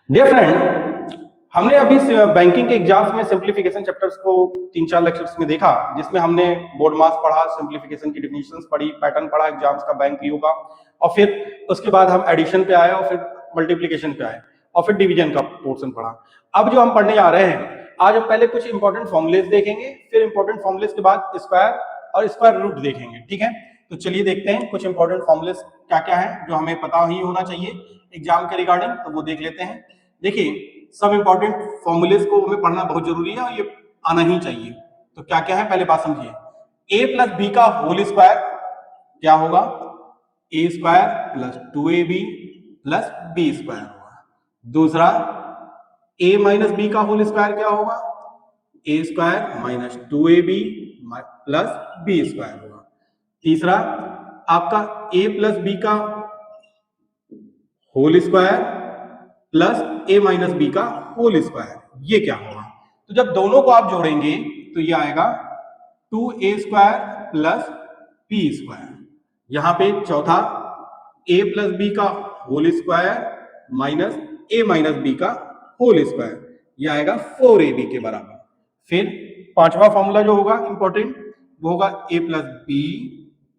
Dear friend, हमने अभी banking के एग्जाम्स में सिंप्लीफिकेशन चैप्टर्स को 3-4 लेक्चर्स में देखा, जिसमें हमने बोर्ड मास पढ़ा, सिंप्लीफिकेशन की डिफिनीशंस पढ़ी, पैटर्न पढ़ा एग्जाम्स का बैंक पीओ का, और फिर उसके बाद हम एडिशन पे आए और फिर मल्टीप्लिकेशन पे आए और फिर डिवीजन का पोर्शन पढ़ा। अब जो हम पढ़ने जा रहे हैं, आज हम पहले कुछ इंपॉर्टेंट फॉर्मुलेस देखेंगे, फिर इंपॉर्टेंट फॉर्मुलेस के बाद स्क्वायर और स्क्वायर रूट देखेंगे। ठीक है, तो चलिए देखते हैं कुछ इंपॉर्टेंट फॉर्मुलेस क्या क्या है जो हमें पता ही होना चाहिए एग्जाम के रिगार्डिंग, तो वो देख लेते हैं। देखिए, सब इंपॉर्टेंट फॉर्मूलेस को हमें पढ़ना बहुत जरूरी है और ये आना ही चाहिए। तो क्या क्या है पहले बात समझिए। a प्लस बी का होल स्क्वायर क्या होगा? a square plus 2ab plus B square होगा। दूसरा, a माइनस बी का होल स्क्वायर क्या होगा? a square minus 2ab plus B square होगा। तीसरा, आपका a प्लस बी का whole square plus a minus b का होल स्क्वायर, ये क्या होगा? तो जब दोनों को आप जोड़ेंगे तो ये आएगा 2a square plus B square. यहां पे चौथा, a प्लस बी का whole square minus a minus b का होल स्क्वायर, ये आएगा 4ab के बराबर। फिर पांचवा फॉर्मूला जो होगा इंपॉर्टेंट, वो होगा a plus b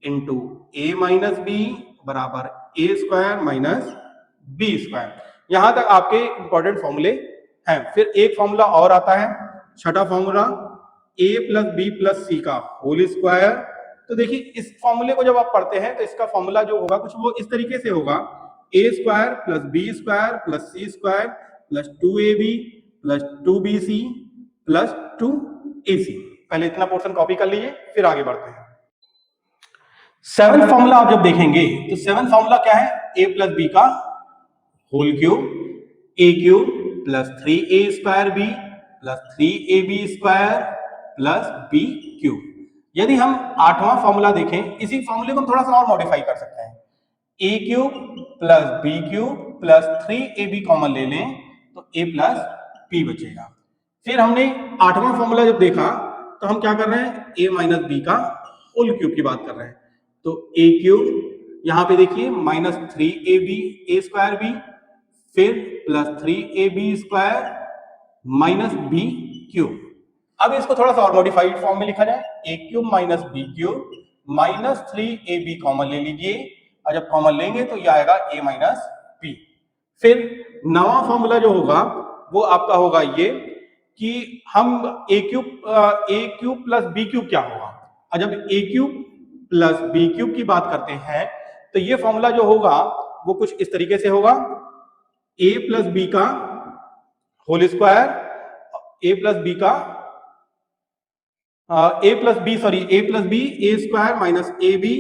into a minus b बराबर a square minus b square. यहां तक आपके इंपॉर्टेंट फॉर्मूले हैं। फिर एक फॉर्मूला और आता है, छठा formula, a plus B plus C का होल स्क्वायर। तो देखिए, इस फॉर्मूले को जब आप पढ़ते हैं तो इसका फॉर्मूला जो होगा कुछ वो इस तरीके से होगा, a square plus B square plus C square plus 2ab plus 2bc plus 2ac। पहले इतना पोर्शन कॉपी कर लीजिए, फिर आगे बढ़ते हैं। सेवन फॉर्मूला आप जब देखेंगे तो सेवन फॉर्मूला क्या है? a प्लस बी का whole cube, a cube plus 3a square b plus 3ab square plus b cube. यदि हम आठवां फॉर्मूला देखें, इसी फॉर्मूले को हम थोड़ा सा और मॉडिफाई कर सकते हैं, a cube plus b cube plus 3ab common ले लें तो a प्लस b बचेगा। फिर हमने आठवां फॉर्मूला जब देखा तो हम क्या कर रहे हैं? a माइनस बी का होल क्यूब की बात कर रहे हैं। तो a क्यूब, यहां पे देखिए minus 3ab a square B, फिर plus 3ab square minus B cube. अब इसको थोड़ा सा और मॉडिफाइड फॉर्म में लिखा जाए, a cube minus B cube minus 3ab common ले लीजिए, और जब कॉमन लेंगे तो ये आएगा a माइनस बी। फिर नवा फॉर्मूला जो होगा वो आपका होगा ये कि हम a cube plus B cube क्या होगा, और जब a cube plus B cube की बात करते हैं तो ये फॉर्मूला जो होगा वो कुछ इस तरीके से होगा, a प्लस बी का whole square, a plus B का A plus B A square minus A B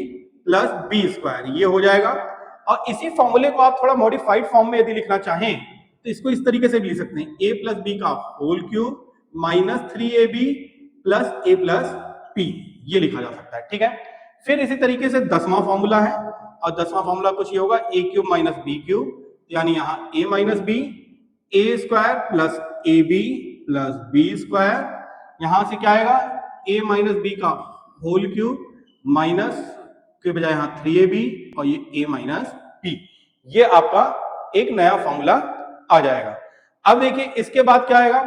plus B square, ये हो जाएगा। और इसी फॉर्मूले को आप थोड़ा मॉडिफाइड फॉर्म में यदि लिखना चाहें तो इसको इस तरीके से भी लिख सकते हैं, a प्लस बी का whole cube minus 3ab plus a plus b, ये लिखा जा सकता है। ठीक है, फिर इसी तरीके से 10वां फॉर्मूला है, और 10वां फॉर्मूला कुछ ये होगा, a cube minus B cube, यानी यहाँ a minus b A square plus A B plus B square, यहां से क्या आएगा? a माइनस बी का होल क्यूब माइनस के बजाय यहां 3ab और ये a माइनस बी, ये आपका एक नया फॉर्मूला आ जाएगा। अब देखिए इसके बाद क्या आएगा,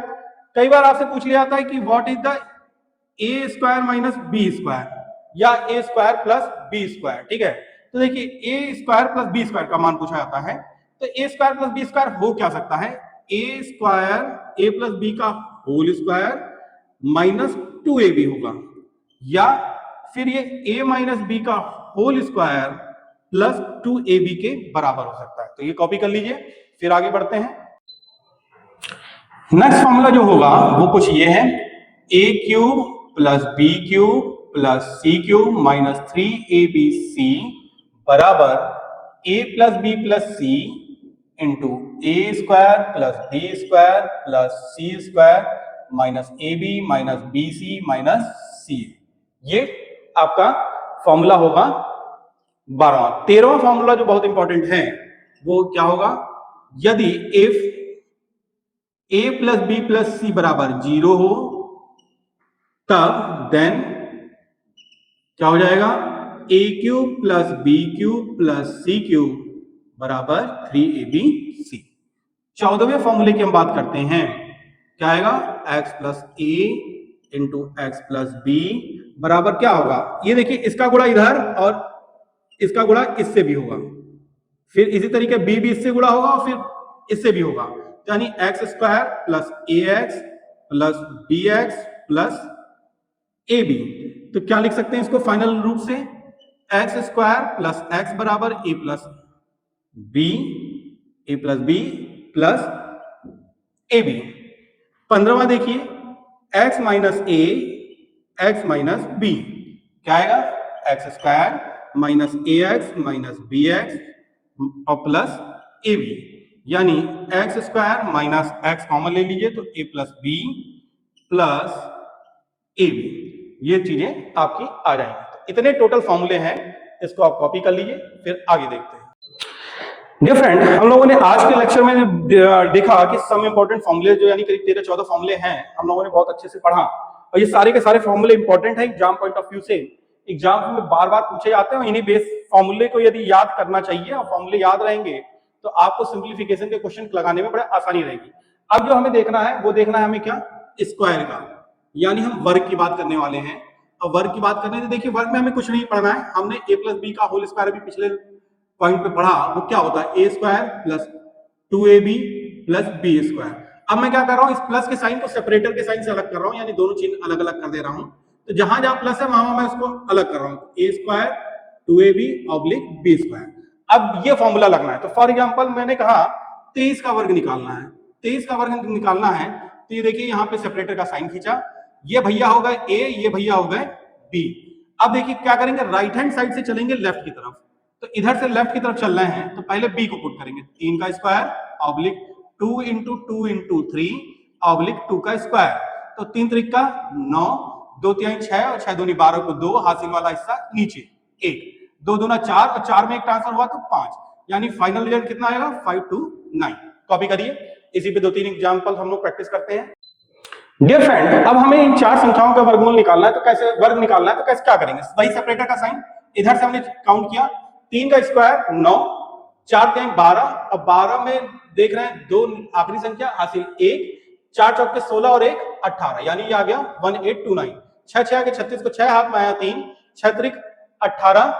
कई बार आपसे पूछ लिया जाता है कि what is the a square minus b square या a square plus B square. ठीक है, तो देखिए a square plus B square का मान पूछा जाता है, तो a square plus B square हो क्या सकता है? a square a plus B का होल स्क्वायर माइनस 2ab होगा, या फिर ये a माइनस बी का होल स्क्वायर प्लस 2ab के बराबर हो सकता है। तो ये कॉपी कर लीजिए, फिर आगे बढ़ते हैं। नेक्स्ट फॉर्मूला जो होगा वो कुछ ये है, a cube plus B cube plus C cube minus 3abc बराबर a plus B plus C into A square plus B square plus C square minus A B minus B C minus C. ये आपका formula होगा 12वां। 13वां formula जो बहुत important है वो क्या होगा, यदि if a plus B plus C बराबर 0 हो तब देन क्या हो जाएगा, a cube plus B cube plus C cube बराबर 3abc। 14वें फॉर्मूले की हम बात करते हैं, क्या आएगा, x प्लस ए इंटू एक्स प्लस बी बराबर क्या होगा, ये देखिए इसका गुणा इधर और इसका गुणा इससे भी होगा, फिर इसी तरीके बी भी इससे गुणा होगा और फिर इससे भी होगा, यानी x square plus a x plus b x plus A b. तो क्या लिख सकते हैं इसको फाइनल रूप से, एक्स स्क्वायर प्लस एक्स बराबर A plus B plus A B. 15वां देखिए, X minus A X minus B, क्या आएगा, X square minus A X minus B X और प्लस ए बी, यानी x square minus X common ले लीजिए तो A plus B plus A B, ये चीजें आपकी आ जाएंगी। तो इतने टोटल फॉर्मूले हैं, इसको आप कॉपी कर लीजिए, फिर आगे देखते हैं। डियर फ्रेंड, हम लोगों ने आज के लेक्चर में देखा कि सम इंपॉर्टेंट फॉर्मूले जो यानी करीब 13-14 फॉर्मूले हैं, हम लोगों ने बहुत अच्छे से पढ़ा और ये सारे के सारे फॉर्मूले इंपॉर्टेंट है एग्जाम पॉइंट ऑफ व्यू से। एग्जाम में बार बार पूछे जाते हैं, इन्हीं बेस फॉर्मूले को यदि याद करना चाहिए और फॉर्मूले याद रहेंगे तो आपको सिंप्लीफिकेशन के क्वेश्चन लगाने में बड़ा आसानी रहेगी। अब जो हमें देखना है वो देखना है हमें क्या, स्क्वायर का, यानी हम वर्ग की बात करने वाले हैं। और वर्ग की बात करने से देखिए वर्ग में हमें कुछ नहीं पढ़ना है, हमने ए प्लस बी का होल स्क्वायर भी पिछले पॉइंट पे पढ़ा, वो क्या होता है, A square plus 2ab plus B square. अब मैं क्या कर रहा हूं, इस प्लस के साइन को सेपरेटर के साइन से अलग कर रहा हूं, यानी दोनों चिन्ह अलग अलग कर दे रहा हूं। तो जहां जहां प्लस है वहां मैं उसको अलग कर रहा हूं, A square 2ab oblique B square. अब ये फॉर्मूला लगना है, तो फॉर एग्जांपल मैंने कहा 23 का वर्ग निकालना है, 23 का वर्ग निकालना है, तो ये देखिए यहाँ पे सेपरेटर का साइन खींचा, ये भैया हो गए ए, ये भैया हो गए बी। अब देखिए क्या करेंगे, राइट हैंड साइड से चलेंगे लेफ्ट की तरफ, तो इधर से लेफ्ट की तरफ चल रहे हैं तो पहले बी को पुट करेंगे, 3 का square oblique 2 into 2 into 3 oblique 2 का स्क्वायर, तो 3 त्रिक का 9, 2 3 6 और 6 दूनी 12 को 2, हासिल वाला हिस्सा नीचे 1, 2 दूना 4 और 4 में एक ट्रांसफर हुआ तो 5, यानी फाइनल रिजल्ट कितना आएगा 5 to 9। कॉपी करिए, इसी पे 2-3 एग्जांपल हम लोग प्रैक्टिस करते हैं। डियर फ्रेंड, अब हमें इन चार संख्याओं का वर्गमूल निकालना है, तो कैसे वर्ग निकालना है, तो कैसे क्या करेंगे, वही सेपरेटर का साइन, इधर से हमने काउंट किया, 3 का स्क्वायर 9, 4 3 12, अब 12 में देख रहे हैं दो आखिरी संख्या हासिल 1, 4 चौक के 16 और 1 18, यानी ये आ गया 1829। 6 6 के 36 को 6 हाथ में आया 3, 6 त्रिक 18,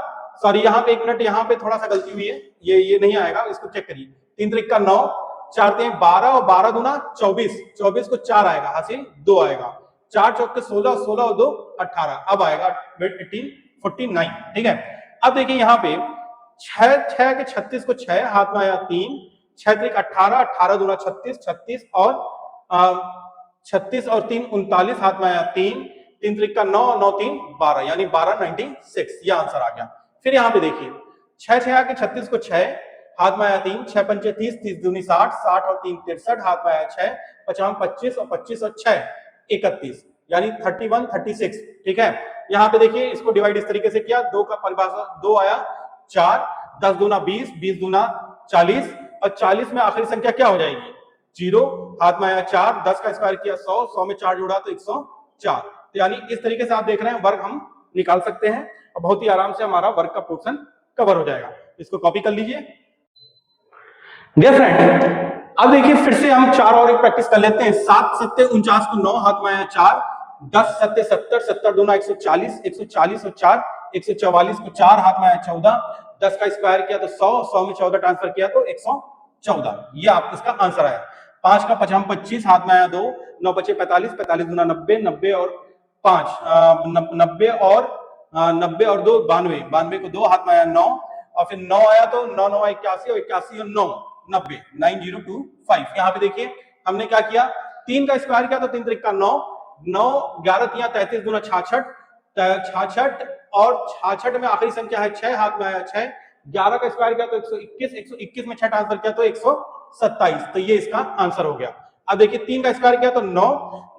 सॉरी यहाँ पे 1 मिनट, यहाँ पे थोड़ा सा गलती हुई है, ये नहीं आएगा, इसको चेक करिए, 3 त्रिक का 9, 4 3 12 और 12 दूना 24, 24 को 4 आएगा हासिल 2 आएगा, 4 चौक के 16, 16 और 2 18, अब आएगा 1849। ठीक है, अब देखिए यहाँ पे 6 6 के 36 को 6 हाथ में आया 3, 6 त्रिक 18, 18 दूना 36, 36 और 36 और 3 39 हाथ में आया 3, 3 त्रिक का 9, 9 3 12, यानी 1296, ये आंसर आ गया। फिर यहाँ पे देखिए 6 6 के 36 को 6 हाथ में आया 3, 6 पंचे 30, 30 दूनी 60, 60 और 3 63 हाथ में आया 6, 55 25 और 25 और 6 31, यानी 31 36। ठीक है, यहाँ पे देखिए इसको डिवाइड इस तरीके से किया, 2 का परिभाषा 2 आया 4, 10 दूना 20, 20 दूना 40 और 40 में आखिरी संख्या क्या हो जाएगी 0, हाथ में आया 4, 10 का स्क्वायर किया 100, 100 में 4 जोड़ा तो 104। तो यानी इस तरीके से आप देख रहे हैं वर्ग हम निकाल सकते हैं और बहुत ही आराम से हमारा वर्ग का पोर्शन कवर हो जाएगा। इसको कॉपी कर लीजिए। डियर फ्रेंड, अब देखिए फिर से हम 4 और एक प्रैक्टिस कर लेते हैं। 7 7 49 को 9 हाथ में आया 4, 10 7 70, 70 दूना 140, 140 और 4 144 को 4 हाथ में आया 14, 10 का स्क्वायर किया तो 100, 100 में 14 ट्रांसफर किया तो 114, ये आप इसका आंसर आया। 5 का 55 25 हाथ में आया 2, 9 बचे 45, 45 दूना 90, 90 और 5 90 और 90 और 2 92, 92 को 2 हाथ में आया 9 और फिर 9 आया तो 9 9 81 और 81 और 9 90, 9025। यहाँ पे देखिए हमने क्या किया, 3 का स्क्वायर किया तो 3 त्रिक का 9, 9 11 3 33 दूना 66, 66 और 66 में आखिरी संख्या है 6, हाथ में आया 6, 11 का स्क्वायर किया तो 121, 121 में 6 ट्रांसफर किया तो 127, तो ये इसका आंसर हो गया। अब देखिए 3 का स्क्वायर किया तो 9,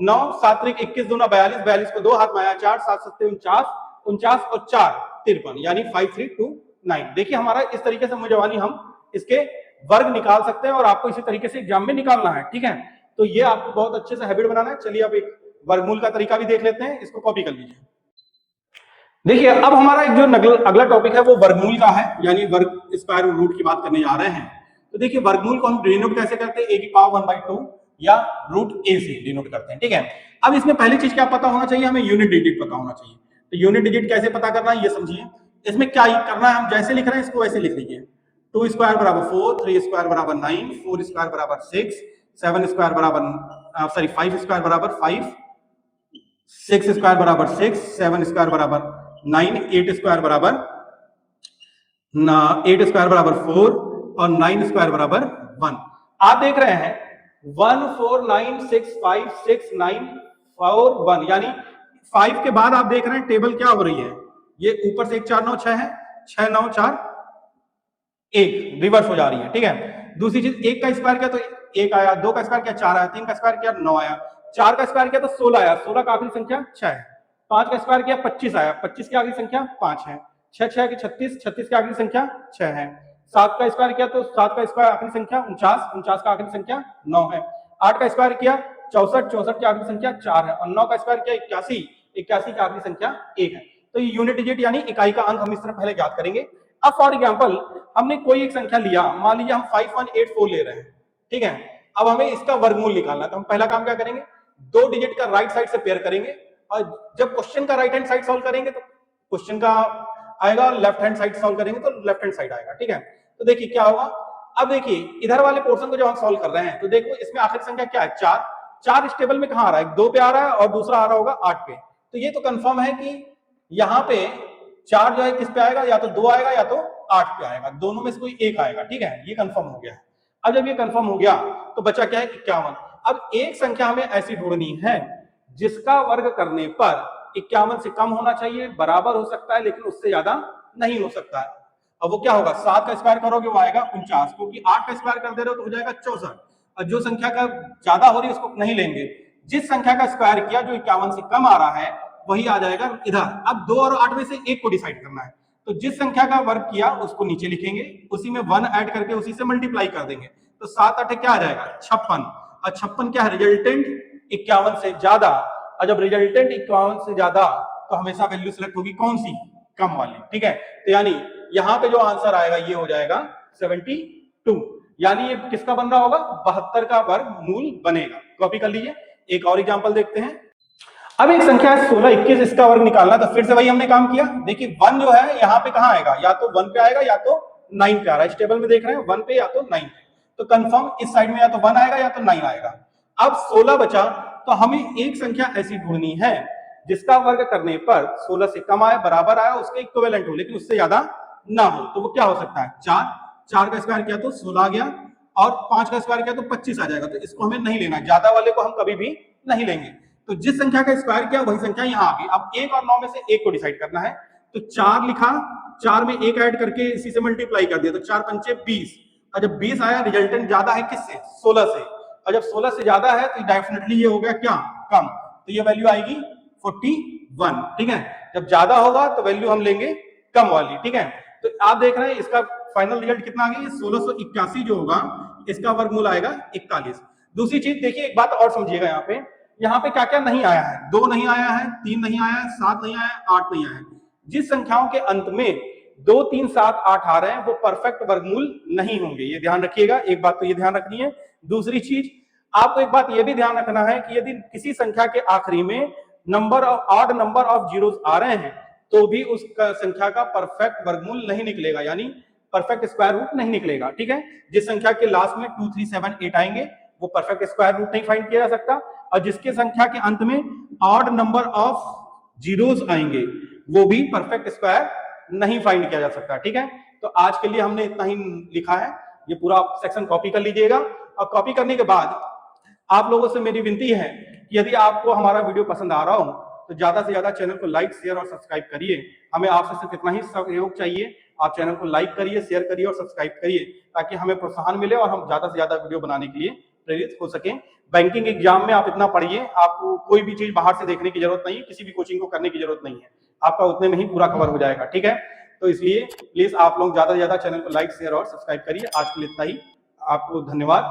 9 7 त्रिक 21 दूना 42, 42 को 2 हाथ में आया 4, 7 7 49, 49 और 4 53, यानी 5329। देखिए हमारा इस तरीके से मुझवानी हम इसके वर्ग निकाल सकते हैं और आपको इसी तरीके से एग्जाम में निकालना है। ठीक है, तो ये आपको बहुत अच्छे से हैबिट बनाना है। चलिए अब एक वर्गमूल का तरीका भी देख लेते हैं, इसको कॉपी कर लीजिए। देखिए अब हमारा एक जो अगला टॉपिक है वो वर्गमूल का है, यानी वर्ग स्क्वायर रूट की बात करने जा रहे हैं। तो देखिए वर्गमूल को हम डिनोट कैसे करते हैं, a की पावर 1/2 या रूट a से डिनोट करते हैं, ठीक है। अब इसमें पहली चीज क्या पता होना चाहिए, हमें यूनिट डिजिट पता होना चाहिए। तो यूनिट डिजिट कैसे पता करना है ये समझिए। इसमें क्या करना है, हम जैसे लिख रहे हैं इसको वैसे लिख लीजिए। 2 स्क्वायर बराबर 4, 3 स्क्वायर बराबर 9, 4 स्क्वायर बराबर 6, 7 स्क्वायर बराबर 5 स्क्वायर बराबर 5, 6 स्क्वायर बराबर 6, 7 स्क्वायर बराबर 9, 8 स्क्वायर बराबर 8 स्क्वायर बराबर 4 और 9 स्क्वायर बराबर 1। आप देख रहे हैं 1 4 9 6 5 6 9 4 1, यानी 5 के बाद आप देख रहे हैं टेबल क्या हो रही है, ये ऊपर से 1 4 9 6 है, 6 9 4 1 रिवर्स हो जा रही है, ठीक है। दूसरी चीज 1 का स्क्वायर किया तो 1 आया, 2 का स्क्वायर किया 4 आया, 3 का स्क्वायर किया 9 आया, 4 का स्क्वायर किया तो 16 आया, 16 का आखिरी संख्या 6 है, 5 का स्क्वायर किया 25 आया, 25 की आखिरी संख्या 5 है, 6 6 की 36, 36 की आखिरी संख्या 6 है, 7 का स्क्वायर किया तो 7 का स्क्वायर आखिरी संख्या 49, 49 का आखिरी संख्या 9 है, 8 का स्क्वायर किया 64, 64 की आखिरी संख्या 4 है, और 9 का स्क्वायर किया 81, 81 की आखिरी संख्या 1 है। तो ये यूनिट डिजिट यानी इकाई का अंक हम इस तरह पहले याद करेंगे। अब फॉर एग्जांपल हमने कोई एक संख्या लिया, मान लीजिए हम 5184 ले रहे हैं, ठीक है। अब हमें इसका वर्गमूल निकालना है, तो हम पहला काम क्या करेंगे, दो डिजिट का राइट साइड से पेयर करेंगे, और जब क्वेश्चन का राइट हैंड साइड सॉल्व करेंगे तो क्वेश्चन का आएगा, लेफ्ट हैंड साइड सॉल्व करेंगे तो लेफ्ट हैंड साइड आएगा, ठीक है। तो देखिए क्या होगा, अब देखिए इधर वाले पोर्शन को जब हम सॉल्व कर रहे हैं तो देखो इसमें आखिरी संख्या क्या है, 4, 4 इस टेबल में कहां आ रहा है, 2 पे आ रहा है और दूसरा आ रहा होगा 8 पे। तो ये तो कंफर्म है कि यहाँ पे 4 जो है किस पे आएगा, या तो 2 आएगा या तो 8 पे आएगा, दोनों में से कोई एक आएगा, ठीक है, ये कंफर्म हो गया। अब जब ये कंफर्म हो गया तो बचा क्या है, 51। अब एक संख्या हमें ऐसी ढूंढनी है जिसका वर्ग करने पर 51 से कम होना चाहिए, बराबर हो सकता है लेकिन उससे ज्यादा नहीं हो सकता है। अब वो क्या होगा, 7 का स्क्वायर करोगे वो आएगा 49, क्योंकि 8 का स्क्वायर कर दे रहे हो तो हो जाएगा 64, और जो संख्या का ज्यादा हो रही है उसको नहीं लेंगे, जिस संख्या का स्क्वायर किया जो 51 से कम आ रहा है वही आ जाएगा इधर। अब 2 और 8 में से एक को डिसाइड करना है, तो जिस संख्या का वर्ग किया उसको नीचे लिखेंगे, उसी में 1 ऐड करके उसी से मल्टीप्लाई कर देंगे, तो 7 8 क्या आ जाएगा 56, और 56 क्या है, रिजल्टेंट 51 से ज्यादा, और जब रिजल्टेंट 51 से ज्यादा तो हमेशा वैल्यू सिलेक्ट होगी कौन सी, कम वाली, ठीक है। तो यानी यहाँ पे जो आंसर आएगा ये हो जाएगा 72, यानी ये किसका बन रहा होगा, 72 का वर्गमूल बनेगा। कॉपी कर लीजिए। एक और एग्जांपल देखते हैं। अब एक संख्या है 16 21, इसका वर्ग निकालना, तो फिर से वही हमने काम किया। देखिए 1 जो है यहाँ पे कहाँ आएगा, या तो 1 पे आएगा या तो 9 पे आ रहा है, इस टेबल में देख रहे हैं 1 पे या तो 9 पे, तो कंफर्म इस साइड में या तो 1 आएगा या तो 9 आएगा। अब 16 बचा, तो हमें एक संख्या ऐसी ढूंढनी है जिसका वर्ग करने पर 16 से कम आए, बराबर आए, उसके इक्विवेलेंट हो लेकिन उससे ज्यादा ना हो। तो वो क्या हो सकता है, 4, 4 का स्क्वायर किया तो 16 आ गया, और 5 का स्क्वायर किया तो 25 आ जाएगा, तो इसको हमें नहीं लेना, ज्यादा वाले को हम कभी भी नहीं लेंगे। तो जिस संख्या का स्क्वायर किया वही संख्या यहाँ आ गई। अब 1 और 9 में से एक को डिसाइड करना है, तो 4 लिखा, 4 में 1 ऐड करके इसी से मल्टीप्लाई कर दिया, तो 4 पंचे 20, और जब 20 आया रिजल्टेंट ज्यादा है किससे, 16 से, और जब 16 से ज्यादा है तो डेफिनेटली ये हो गया क्या, कम, तो ये वैल्यू आएगी 41, ठीक है। जब ज्यादा होगा तो वैल्यू हम लेंगे कम वाली, ठीक है। तो आप देख रहे हैं इसका फाइनल रिजल्ट कितना आ गया, 1681 जो होगा इसका वर्गमूल आएगा 41। दूसरी चीज देखिए, एक बात और समझिएगा, यहाँ पे क्या क्या नहीं आया है, 2 नहीं आया है, 3 नहीं आया है, 7 नहीं आया है, 8 नहीं आया है। जिस संख्याओं के अंत में 2 3 7 8 आ रहे हैं वो परफेक्ट वर्गमूल नहीं होंगे, ये ध्यान रखिएगा। एक बात तो ये ध्यान रखनी है। दूसरी चीज आपको एक बात ये भी ध्यान रखना है कि यदि किसी संख्या के आखिरी में number of odd number of zeros आ रहे हैं तो भी उस संख्या का परफेक्ट वर्गमूल नहीं निकलेगा, यानी परफेक्ट स्क्वायर रूट नहीं निकलेगा, ठीक है। जिस संख्या के लास्ट में 2 3 7 8 आएंगे वो परफेक्ट स्क्वायर रूट नहीं फाइंड किया जा सकता, और जिसके संख्या के अंत में ऑड नंबर ऑफ जीरोस आएंगे वो भी परफेक्ट स्क्वायर नहीं फाइंड किया जा सकता, ठीक है। तो आज के लिए हमने इतना ही लिखा है, ये पूरा सेक्शन कॉपी कर लीजिएगा। और कॉपी करने के बाद आप लोगों से मेरी विनती है कि यदि आपको हमारा वीडियो पसंद आ रहा हो तो ज्यादा से ज्यादा चैनल को लाइक शेयर और सब्सक्राइब करिए। हमें आपसे सिर्फ इतना ही सहयोग चाहिए, आप चैनल को लाइक करिए, शेयर करिए और सब्सक्राइब करिए, ताकि हमें प्रोत्साहन मिले और हम ज्यादा से ज्यादा वीडियो बनाने के लिए प्रेरित हो सकें। बैंकिंग एग्जाम में आप इतना पढ़िए, आपको कोई भी चीज बाहर से देखने की जरूरत नहीं है, किसी भी कोचिंग को करने की जरूरत नहीं है, आपका उतने में ही पूरा कवर हो जाएगा, ठीक है। तो इसलिए प्लीज आप लोग ज्यादा से ज्यादा चैनल को लाइक शेयर और सब्सक्राइब करिए। आज के लिए इतना ही, आपको धन्यवाद।